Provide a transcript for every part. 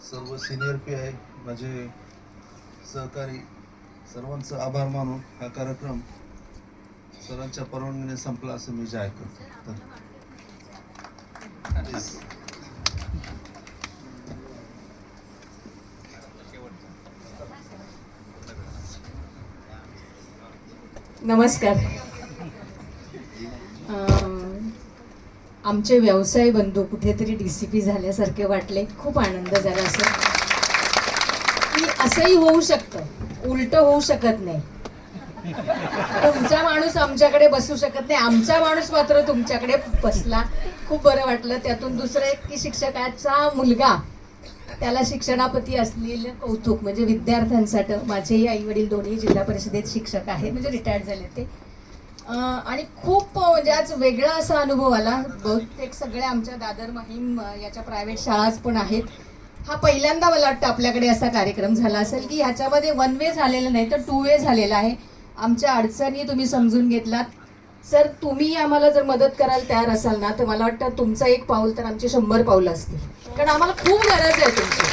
सर्व senior P आहे, माझे सहकारी सर्वांचा आभार मानून हा कार्यक्रम सरांच्या परवानगीने संपला असं मी जाहीर करतो. नमस्कार. आमचे व्यवसाय बंधू कुठेतरी DCP झाल्यासारखे वाटले. खूप आनंद झाला असं की असंही होऊ शकतं, उलट होऊ शकत नाही. तुमचा माणूस आमच्याकडे बसू शकत नाही, आमचा माणूस मात्र तुमच्याकडे बसला. खूप बरं वाटलं. त्यातून दुसरं एक की शिक्षकाचा मुलगा, त्याला शिक्षणापती असलेलं कौतुक. म्हणजे विद्यार्थ्यांसाठी माझेही आई वडील दोन्ही जिल्हा परिषदेत शिक्षक आहेत, म्हणजे रिटायर्ड झाले ते. आणि खूप म्हणजे आज वेगळा असा अनुभव आला. बहुतेक सगळे आमच्या दादर माहीम याच्या प्रायव्हेट शाळाच पण आहेत. हा पहिल्यांदा मला वाटतं आपल्याकडे असा कार्यक्रम झाला असेल की ह्याच्यामध्ये 1 वे झालेलं नाही तर 2 वे झालेला आहे. आमच्या अडचणी तुम्ही समजून घेतलात. सर, तुम्ही आम्हाला जर मदत करायला तयार असाल ना, तर मला वाटतं तुमचं 1 पाऊल तर आमची 100 पाऊलं असतील. कारण आम्हाला खूप गरज आहे तुमची.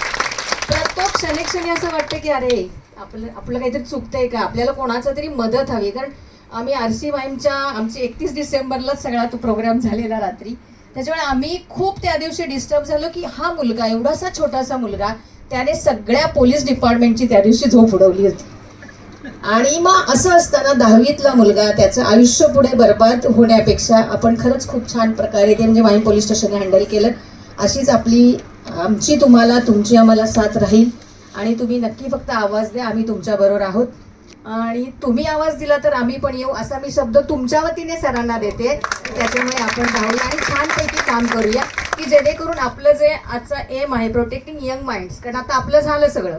प्रत्येक क्षणी असं वाटतं की अरे आपलं काहीतरी चुकतंय का, आपल्याला कोणाचं तरी मदत हवी. कारण आम्ही RC माहीमच्या आमची 31 डिसेंबरलाच सगळा तो प्रोग्राम झालेला रात्री. त्याच्यामुळे आम्ही खूप त्या दिवशी डिस्टर्ब झालो की हा मुलगा, एवढासा छोटासा मुलगा, त्याने सगळ्या पोलीस डिपार्टमेंटची त्या दिवशी झोप उडवली होती. आणि मग असं असताना 10वीतला मुलगा, त्याचं आयुष्य पुढे बर्बाद होण्यापेक्षा आपण खरंच खूप छान प्रकारे ते म्हणजे माहीम पोलीस स्टेशनने हँडल केलं. अशीच आमची तुम्हाला, तुमची आम्हाला साथ राहील. आणि तुम्ही नक्की फक्त आवाज द्या, आम्ही तुमच्याबरोबर आहोत. आणि तुम्ही आवाज दिला तर आम्ही पण येऊ, असा मी शब्द तुमच्या वतीने सरांना देते. त्याच्यामुळे आपण राहूया आणि छानपैकी काम करूया की जेणेकरून आपलं जे आजचा एम आहे प्रोटेक्टिंग यंग माइंड्स, कारण आता आपलं झालं सगळं,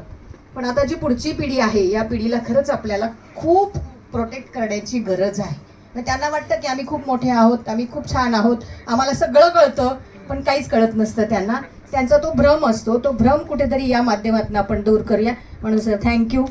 पण आता जी पुढची पिढी आहे या पिढीला खरंच आपल्याला खूप प्रोटेक्ट करण्याची गरज आहे. मग त्यांना वाटतं की आम्ही खूप मोठे आहोत, आम्ही खूप छान आहोत, आम्हाला सगळं कळतं, पण काहीच कळत नसतं त्यांना. त्यांचा तो भ्रम असतो, तो भ्रम कुठेतरी या माध्यमातून आपण दूर करूया. म्हणून सर, थँक्यू.